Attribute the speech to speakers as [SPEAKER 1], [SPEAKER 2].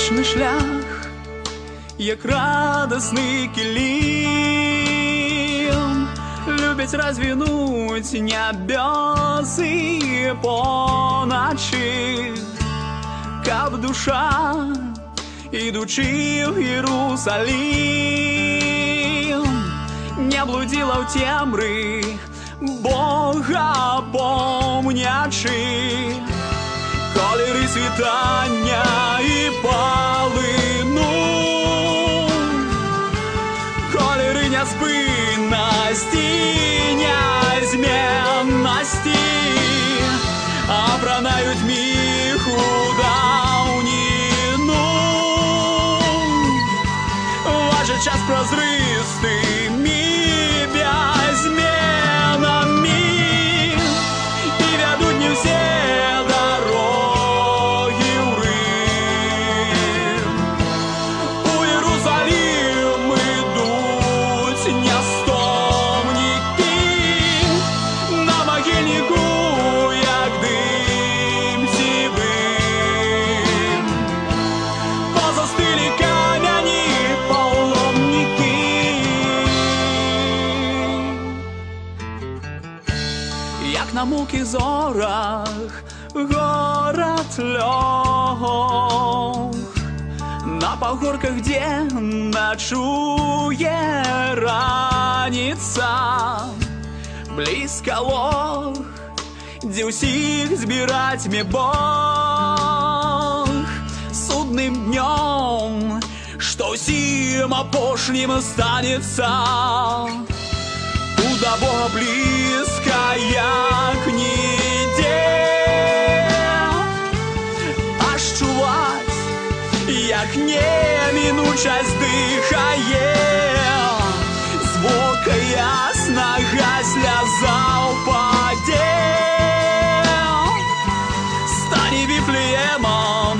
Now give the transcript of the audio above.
[SPEAKER 1] вечны шлях, як радасны кілім, любяць развінуць нябёсы поначы, каб душа, ідучы ў Єрусалім, не блудзіла ў цемры, Бога помнячы. Колеры світання і палыну, колеры няспыннасці, нязменнасці апранаюць міг у даўніну. Ваш час празрыстымі бязменамі і вядуць не ўсе на муки зорах город лёг, на пагорках, где ночуе раніца, близко лог, где усіх збирать мне Бог судным днем, что усім апошнім останется. До Бога близко, як ніде, аж чуваць, як немінучасць дыхае, з вока яснага сляза ўпадзе, стане Віфлеемом